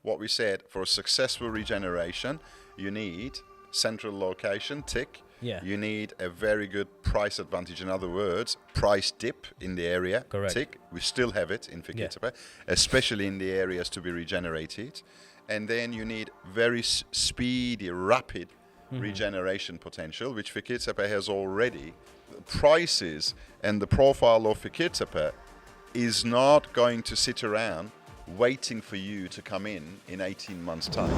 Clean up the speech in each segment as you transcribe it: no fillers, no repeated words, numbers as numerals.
what we said, for a successful regeneration, you need central location, tick. Yeah. You need a very good price advantage. In other words, price dip in the area. Correct. Tick. We still have it in Fikirtepe, especially in the areas to be regenerated. And then you need very speedy, rapid regeneration potential, which Fikirtepe has already. The prices and the profile of Fikirtepe is not going to sit around waiting for you to come in 18 months' time.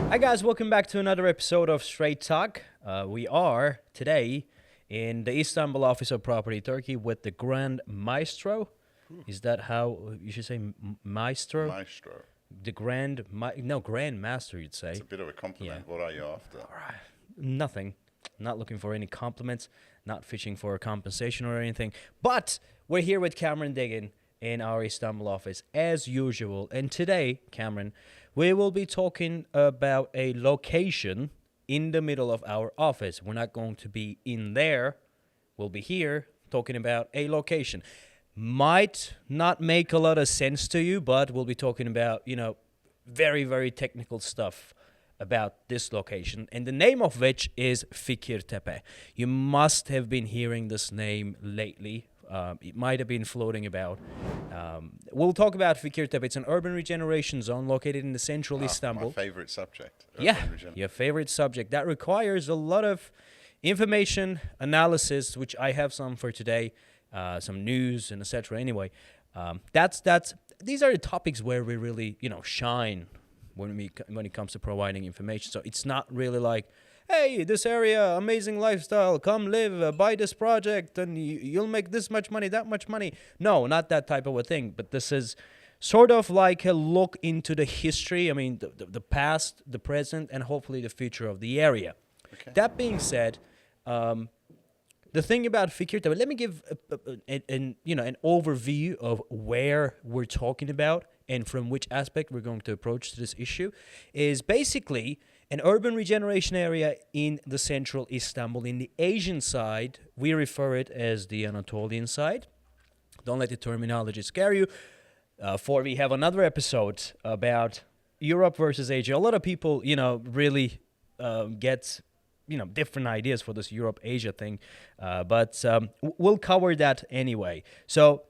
Hi guys, welcome back to another episode of Straight Talk. We are today in the Istanbul office of Property Turkey with the Grand Maestro. Is that how you should say Maestro? Maestro. The Grand Master, you'd say. It's a bit of a compliment. Yeah. What are you after? All right. Nothing. Not looking for any compliments, not fishing for a compensation or anything. But we're here with Cameron Diggin in our Istanbul office as usual. And today, Cameron, we will be talking about a location in the middle of our office. We're not going to be in there. We'll be here talking about a location. Might not make a lot of sense to you, but we'll be talking about, very, very technical stuff about this location. And the name of which is Fikirtepe. You must have been hearing this name lately. It might have been floating about. We'll talk about Fikirtepe. It's an urban regeneration zone located in the central Istanbul. My favorite subject. Your favorite subject. That requires a lot of information, analysis, which I have some for today, some news and etc. Anyway, these are the topics where we really, shine when it comes to providing information. So it's not really like, hey, this area, amazing lifestyle, come live, buy this project, and you'll make this much money, that much money. No, not that type of a thing. But this is sort of like a look into the history, the past, the present, and hopefully the future of the area. Okay. That being said, the thing about Fikirtepe, let me give an overview of where we're talking about and from which aspect we're going to approach this issue, is basically an urban regeneration area in the central Istanbul. In the Asian side, we refer it as the Anatolian side. Don't let the terminology scare you, for we have another episode about Europe versus Asia. A lot of people, really get, different ideas for this Europe-Asia thing, but we'll cover that anyway. So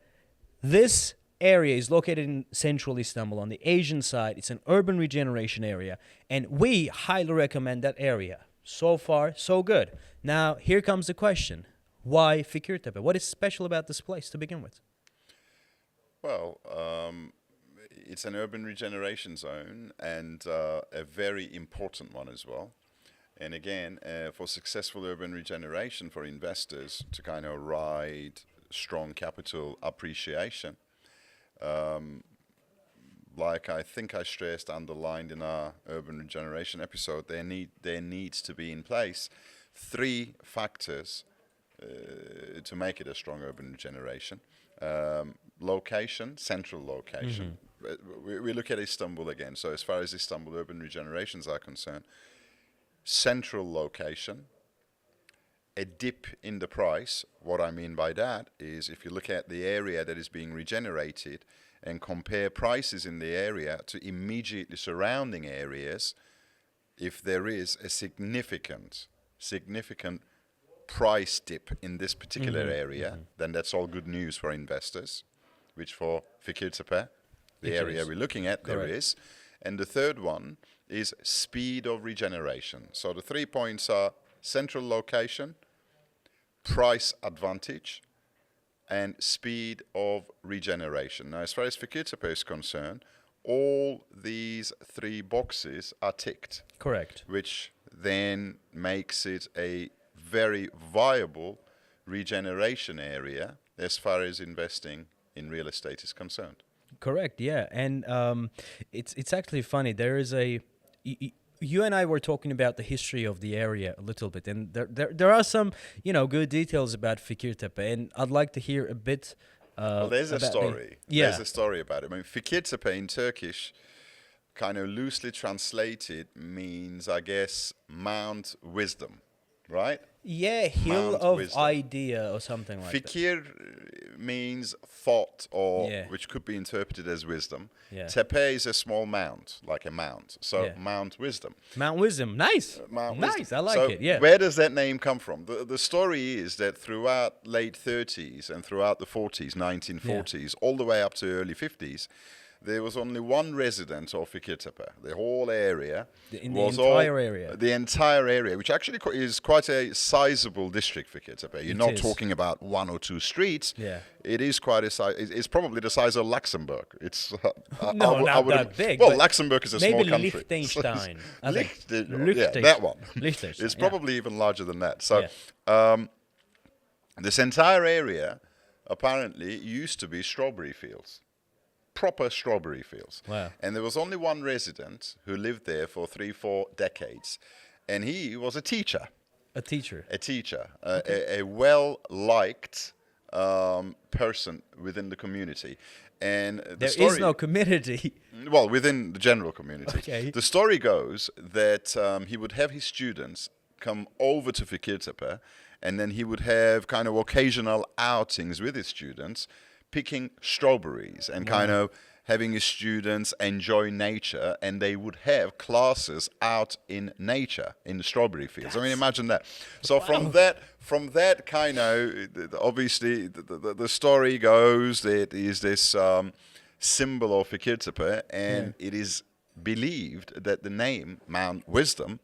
this area is located in central Istanbul on the Asian side. It's an urban regeneration area, and we highly recommend that area. So far, so good. Now, here comes the question. Why Fikirtepe? What is special about this place to begin with? Well, it's an urban regeneration zone and a very important one as well. And again, for successful urban regeneration for investors to kind of ride strong capital appreciation, like I think I stressed, underlined in our urban regeneration episode, there needs to be in place 3 factors to make it a strong urban regeneration. Location, central location. We look at Istanbul again. So as far as Istanbul urban regenerations are concerned, central location, a dip in the price. What I mean by that is if you look at the area that is being regenerated and compare prices in the area to immediately surrounding areas, if there is a significant price dip in this particular area, then that's all good news for investors, which for Fikirtepe, the area we're looking at, there is. And the third one is speed of regeneration. So the 3 points are central location, price advantage, and speed of regeneration. Now, as far as Fikirtepe is concerned, all these 3 boxes are ticked. Correct. Which then makes it a very viable regeneration area as far as investing in real estate is concerned. Correct, yeah. And it's actually funny. There is you and I were talking about the history of the area a little bit, and there are some, good details about Fikirtepe, and I'd like to hear a bit. Well, there's a story. There's a story about it. There's a story about it. Fikirtepe in Turkish kind of loosely translated means, I guess, Mount Wisdom, right? Yeah, hill Mount of Wisdom. idea or something like that. Fikir means thought, or Yeah. which could be interpreted as wisdom. Yeah. Tepe is a small mount, like a mount. So Yeah. Mount Wisdom. Mount Wisdom, nice. Mount Nice, Wisdom. I like So it. Yeah. where does that name come from? The story is that throughout late 30s and throughout the 40s, 1940s, all the way up to early 50s, there was only one resident of Fikirtepe. The whole area In the was entire area. The entire area, which actually is quite a sizable district, Fikirtepe. You're not is. talking about one or two streets. Yeah. It is quite a size. It's probably the size of Luxembourg. It's No, I not would- that big, Well, but Luxembourg is a small maybe country. Liechtenstein. I think. Yeah, that one. Liechtenstein, It's yeah. probably even larger than that. So, Yeah. this entire area apparently used to be strawberry fields, proper strawberry fields. Wow. And there was only one resident who lived there for 3-4 decades, and he was a teacher. A teacher. A well-liked person within the community. And the There story, is no community. well, within the general community. Okay. The story goes that he would have his students come over to Fikirtepe, and then he would have kind of occasional outings with his students, picking strawberries and kind of having his students enjoy nature, and they would have classes out in nature in the strawberry fields. I mean, imagine that. So from that kind of, obviously the story goes that is this symbol of Fikirtepe, and it is believed that the name Mount Wisdom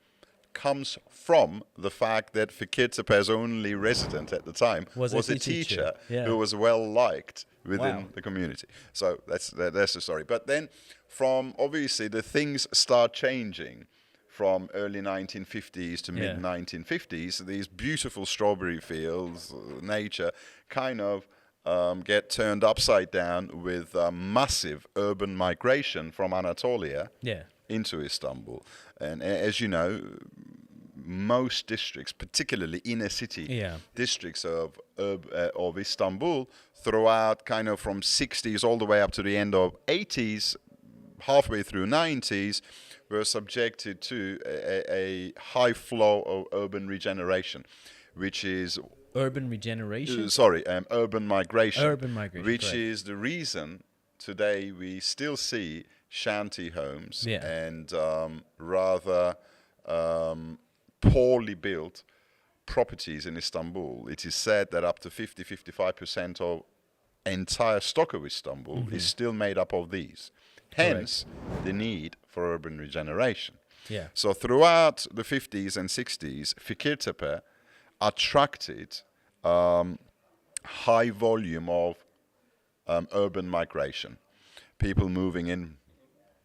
comes from the fact that Fikirtepe's only resident at the time Was a a teacher. teacher Yeah. who was well liked within Wow. the community. So that's the story. But then from obviously the things start changing from early 1950s to mid 1950s. These beautiful strawberry fields, nature, kind of get turned upside down with massive urban migration from Anatolia Yeah. into Istanbul. And as you know, most districts, particularly inner city districts of Istanbul, throughout kind of from 60s all the way up to the end of 80s, halfway through 90s, were subjected to a high flow of urban regeneration, which is Urban regeneration. urban migration. Urban migration, which correct. is the reason today we still see shanty homes and rather poorly built properties in Istanbul. It is said that up to 50-55% of entire stock of Istanbul is still made up of these. Hence, the need for urban regeneration. Yeah. So throughout the 50s and 60s, Fikirtepe attracted high volume of urban migration. People moving in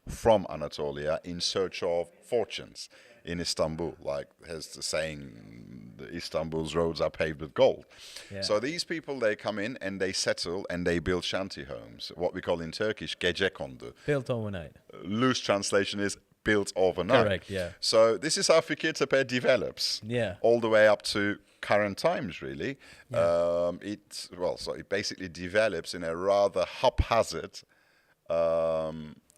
from Anatolia in search of fortunes in Istanbul, like has the saying, Istanbul's roads are paved with gold. Yeah. So these people, they come in and they settle and they build shanty homes, what we call in Turkish gecekondu. Built overnight. Loose translation is built overnight. Correct, yeah. So this is how Fikirtepe develops. Yeah. All the way up to current times, really. Yeah. It basically develops in a rather haphazard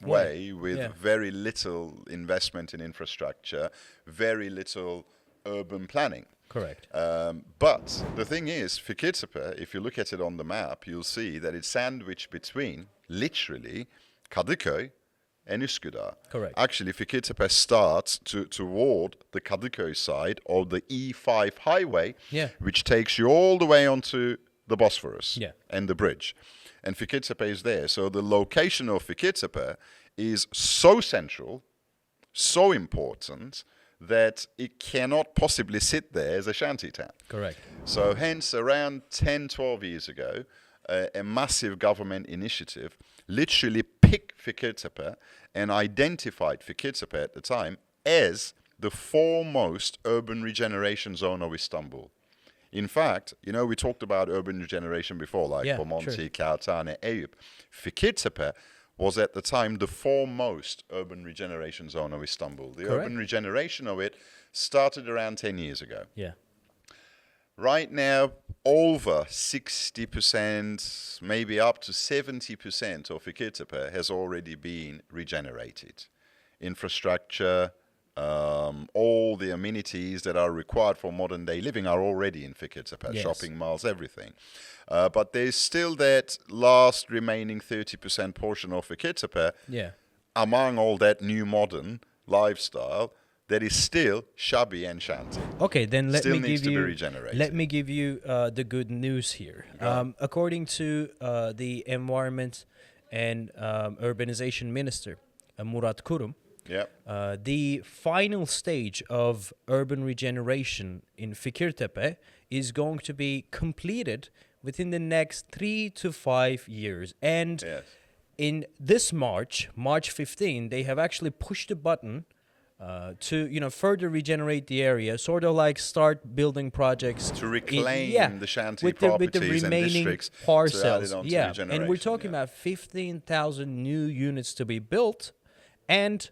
way with very little investment in infrastructure, very little urban planning. Correct. But the thing is, Fikirtepe, if you look at it on the map, you'll see that it's sandwiched between, literally, Kadıköy and Üsküdar. Correct. Actually, Fikirtepe starts toward the Kadıköy side of the E5 highway, which takes you all the way onto the Bosphorus and the bridge. And Fikirtepe is there. So the location of Fikirtepe is so central, so important, that it cannot possibly sit there as a shanty town. Correct. So hence, around 10, 12 years ago, a massive government initiative literally picked Fikirtepe and identified Fikirtepe at the time as the foremost urban regeneration zone of Istanbul. In fact, you know, we talked about urban regeneration before, like Bomonti, Kağıthane, Eyüp. Fikirtepe was at the time the foremost urban regeneration zone of Istanbul. The urban regeneration of it started around 10 years ago. Yeah. Right now, over 60%, maybe up to 70% of Fikirtepe has already been regenerated. infrastructure, all the amenities that are required for modern day living are already in Fikirtepe, Yes. shopping malls, everything. But there's still that last remaining 30% portion of Fikirtepe Yeah. among all that new modern lifestyle that is still shabby and shanty. Okay, then let Still me needs give to be you regenerated. let me give you the good news here. Go on. According to the Environment and Urbanization Minister Murat Kurum, Yep. the final stage of urban regeneration in Fikirtepe is going to be completed within the next 3 to 5 years. And Yes. in this March 15, they have actually pushed the button to further regenerate the area, sort of like start building projects To reclaim the shanty with the properties and remaining districts to add parcels. it on to Yeah, and we're regeneration, talking yeah. about 15,000 new units to be built, and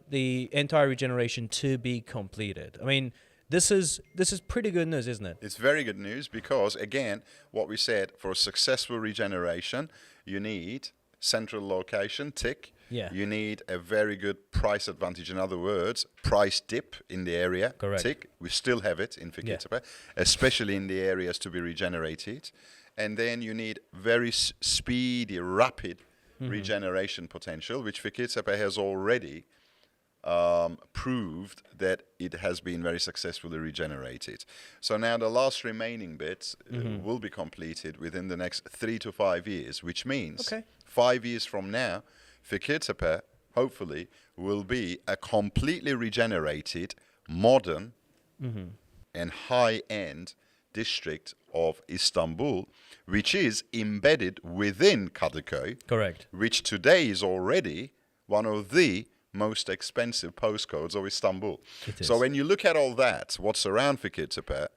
the entire regeneration to be completed. I mean, this is pretty good news, isn't it? It's very good news because, again, what we said, for a successful regeneration, you need central location, tick. Yeah. You need a very good price advantage. In other words, price dip in the area, Correct. tick. We still have it in Fikirtepe, especially in the areas to be regenerated. And then you need very speedy, rapid regeneration potential, which Fikirtepe has already proved that it has been very successfully regenerated. So now the last remaining bits will be completed within the next 3 to 5 years, which means Okay. 5 years from now, Fikirtepe, hopefully, will be a completely regenerated, modern and high-end district of Istanbul, which is embedded within Kadıköy, Correct. which today is already one of the most expensive postcodes of Istanbul. It So is. when you look at all that, what's around Fikirtepe,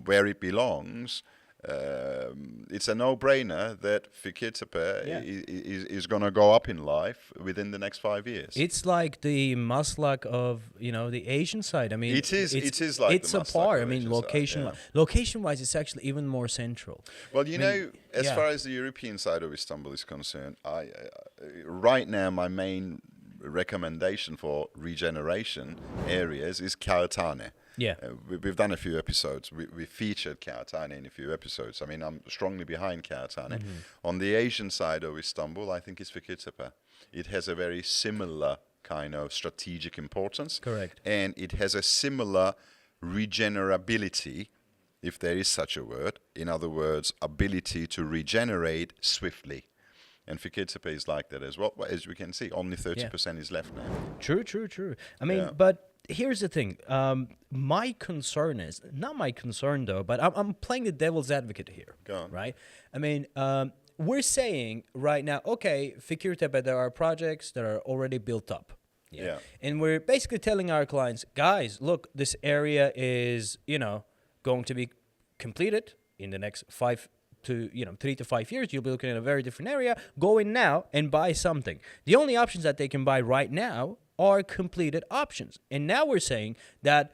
where it belongs, it's a no-brainer that Fikirtepe Yeah. is going to go up in life within the next 5 years. It's like the Maslak of the Asian side. I mean, It is like it's the a Maslak par. of I mean, Asian side, location yeah. location wise, it's actually even more central. Well, as yeah. far as the European side of Istanbul is concerned, right now my main recommendation for regeneration areas is Kağıthane. Yeah. We've done a few episodes. We featured Kağıthane in a few episodes. I mean, I'm strongly behind Kağıthane. On the Asian side of Istanbul, I think it's Fikirtepe. It has a very similar kind of strategic importance. Correct. And it has a similar regenerability, if there is such a word. In other words, ability to regenerate swiftly. And Fikirtepe is like that as well. As we can see, only 30% is left now. True. I mean, Yeah. but here's the thing. My concern is not my concern though, but I'm playing the devil's advocate here. Go on. Right? I mean, we're saying right now, okay, Fikirtepe, there are projects that are already built up. Yeah. And we're basically telling our clients, guys, look, this area is, going to be completed in the next 3 to 5 years. You'll be looking at a very different area. Go in now and buy something. The only options that they can buy right now are completed options. And now we're saying that,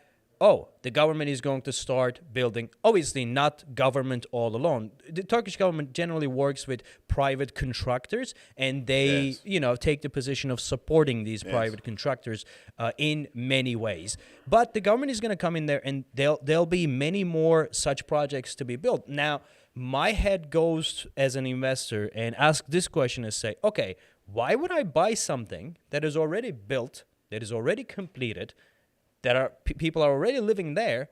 the government is going to start building, obviously not government all alone. The Turkish government generally works with private contractors, and they, Yes. take the position of supporting these Yes. private contractors in many ways. But the government is going to come in there, and there'll be many more such projects to be built. Now, my head goes as an investor and ask this question and say, okay, why would I buy something that is already built, that is already completed, that are people are already living there,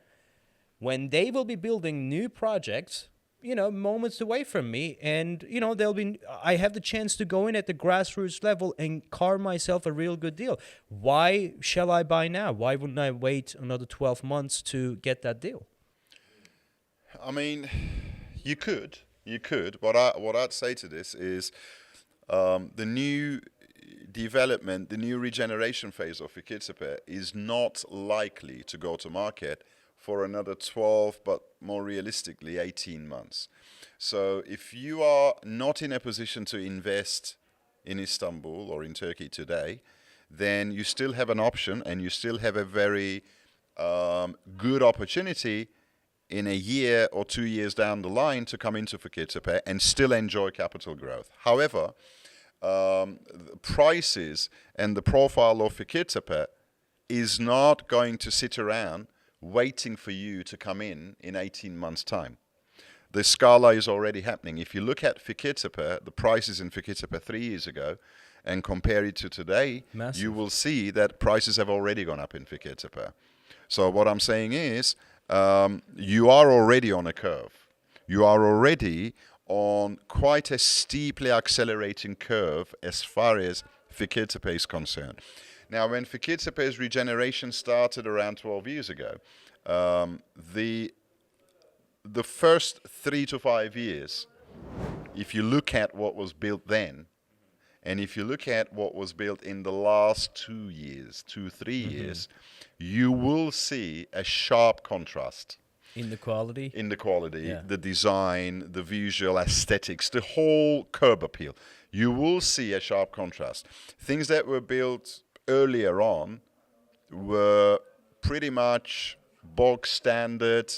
when they will be building new projects, moments away from me, and I have the chance to go in at the grassroots level and carve myself a real good deal. Why shall I buy now? Why wouldn't I wait another 12 months to get that deal? I mean, you could. What I'd say to this is the new development, the new regeneration phase of Fikirtepe is not likely to go to market for another 12, but more realistically 18 months. So if you are not in a position to invest in Istanbul or in Turkey today, then you still have an option, and you still have a very good opportunity in a year or 2 years down the line to come into Fikirtepe and still enjoy capital growth. However, the prices and the profile of Fikirtepe is not going to sit around waiting for you to come in 18 months' time. The scala is already happening. If you look at Fikirtepe, the prices in Fikirtepe 3 years ago, and compare it to today, Massive. you will see that prices have already gone up in Fikirtepe. So what I'm saying is, you are already on a curve. You are already on quite a steeply accelerating curve as far as Fikirtepe is concerned. Now, when Fikirtepe's regeneration started around 12 years ago, the first 3 to 5 years, if you look at what was built then, and if you look at what was built in the last 2 years, 3 years, you will see a sharp contrast. In the quality? In the quality, Yeah. the design, the visual aesthetics, the whole curb appeal. You will see a sharp contrast. Things that were built earlier on were pretty much bog standard,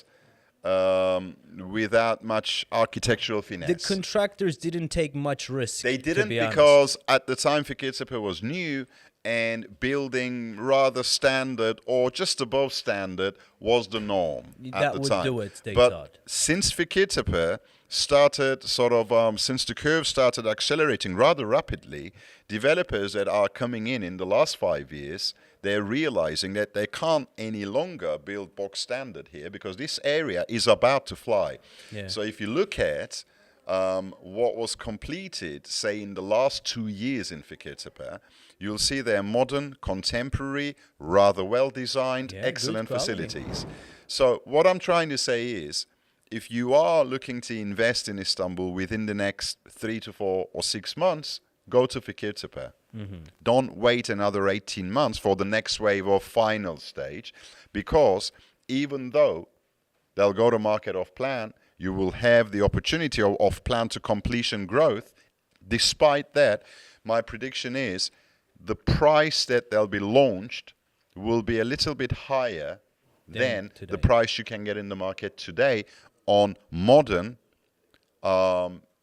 without much architectural finesse. The contractors didn't take much risk. They didn't, to be honest. because at the time Fikirtepe was new and building rather standard or just above standard was the norm at That the would time. do it, they but thought. since Fikirtepe started since the curve started accelerating rather rapidly, developers that are coming in the last 5 years, they're realizing that they can't any longer build box standard here because this area is about to fly. Yeah. So if you look at what was completed, say, in the last 2 years in Fikirtepe, you'll see they're modern, contemporary, rather well-designed, Yeah, excellent good quality. facilities. So what I'm trying to say is, if you are looking to invest in Istanbul within the next 3 to 4 or 6 months, go to Fikirtepe. Don't wait another 18 months for the next wave of final stage, because even though they'll go to market off plan, you will have the opportunity of plan to completion growth. Despite that, my prediction is the price that they'll be launched will be a little bit higher than today. the price you can get in the market today on modern,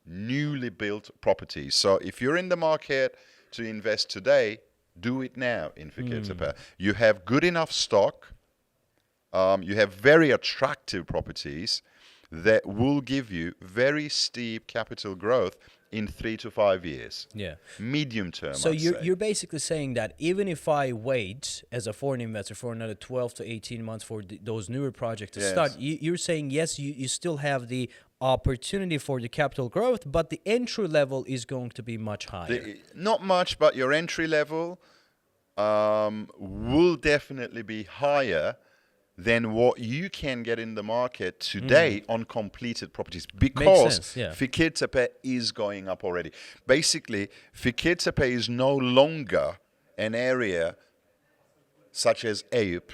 newly built properties. So if you're in the market to invest today, do it now in Fikirtepe. You have good enough stock. You have very attractive properties that will give you very steep capital growth in 3 to 5 years. Yeah. Medium term, So I'd you're say. you're basically saying that even if I wait as a foreign investor for another 12 to 18 months for those newer projects to Yes. start, you're saying yes, you still have the opportunity for the capital growth, but the entry level is going to be much higher. Not much, but your entry level will definitely be higher than what you can get in the market today on completed properties, because sense, yeah. Fikirtepe is going up already. Basically, Fikirtepe is no longer an area such as Eyüp,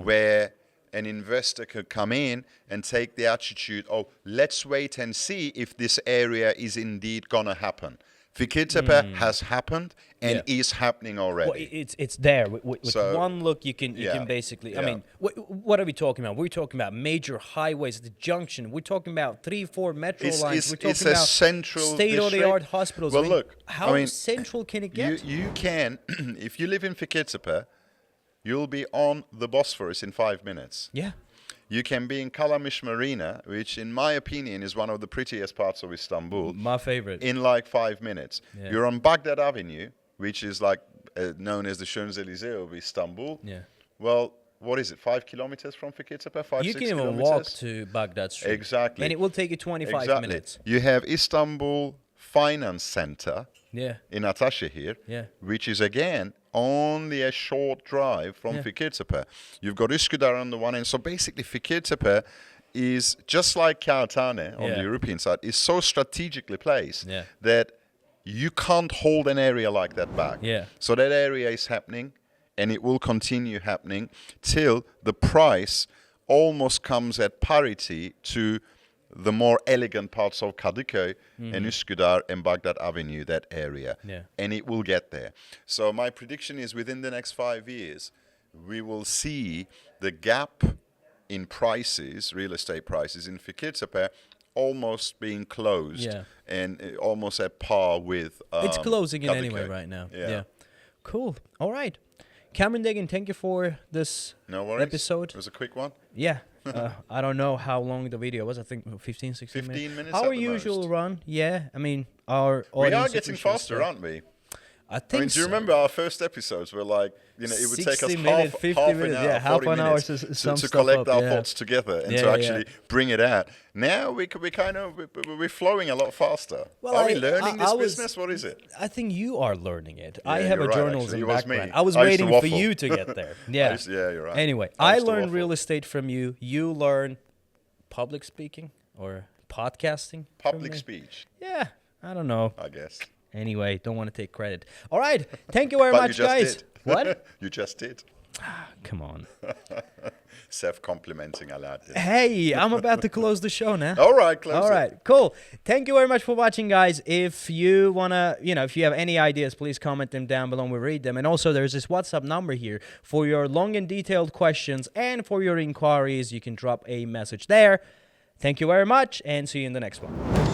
where an investor could come in and take the attitude, oh, let's wait and see if this area is indeed going to happen. Fikirtepe has happened and Yeah. is happening already. Well, it's there with So, one look. You can yeah, basically. I yeah. mean, what are we talking about? We're talking about major highways, the junction. We're talking about 3-4 metro lines. We're talking a about central state-of-the-art district. hospitals. Well, I mean, look, how I mean, central can it get? You can, if you live in Fikirtepe, you'll be on the Bosphorus in 5 minutes. Yeah. You can be in Kalamış Marina, which in my opinion is one of the prettiest parts of Istanbul, My favorite. in like 5 minutes. Yeah. You're on Baghdad Avenue, which is like known as the Champs-Élysées of Istanbul. Yeah. Well, what is it, 5 kilometers from Fikirtepe? 5, You 6 can even kilometers? walk to Baghdad Street. Exactly. And it will take you 25 Exactly. minutes. You have Istanbul Finance Center Yeah. in Ataşehir, Yeah. which is again only a short drive from Yeah. Fikirtepe. You've got Üsküdar on the one end. So basically Fikirtepe is just like Kağıthane on Yeah. the European side, is so strategically placed Yeah. that you can't hold an area like that back. Yeah. So that area is happening, and it will continue happening till the price almost comes at parity to the more elegant parts of Kadıköy and Üsküdar and Baghdad Avenue, that area. Yeah. And it will get there. So my prediction is within the next 5 years, we will see the gap in prices, real estate prices in Fikirtepe, almost being closed, and almost at par with. It's closing in Kağıthane. anyway right now. Yeah. Cool. All right. Cameron Dagan, thank you for this episode. It was a quick one. Yeah. I don't know how long the video was. I think 15, 16 minutes. 15 minutes. Our at the usual most. run. Yeah. I mean, our We audience are getting appreciates faster, that. aren't we? I think Do you remember our first episodes were like, it would take us 60 minutes, half 50 an minutes, hour, yeah, half 40 an hour minutes to to sum stuff collect up, our yeah. thoughts together and Yeah, to yeah, actually bring it out. Now we're flowing a lot faster. Well, are we learning this I was- business? What is it? I think you are learning it. I Yeah, have a you're right, journalism actually. It was me. background. I was I used to waiting for waffle. you to get there. Yeah. Yeah, you're right. Anyway, I I used to learned waffle. real estate from you. You learn public speaking or podcasting. from Public me. speech, Yeah. I don't know. I guess. Anyway, don't want to take credit. All right. Thank you very But much, you just guys. did. What? You just did. Come on. Self-complimenting a lot. Hey, I'm about to close the show now. All right, close All it. right, cool. Thank you very much for watching, guys. If you wanna, if you have any ideas, please comment them down below and we'll read them. And also, there's this WhatsApp number here for your long and detailed questions and for your inquiries. You can drop a message there. Thank you very much, and see you in the next one.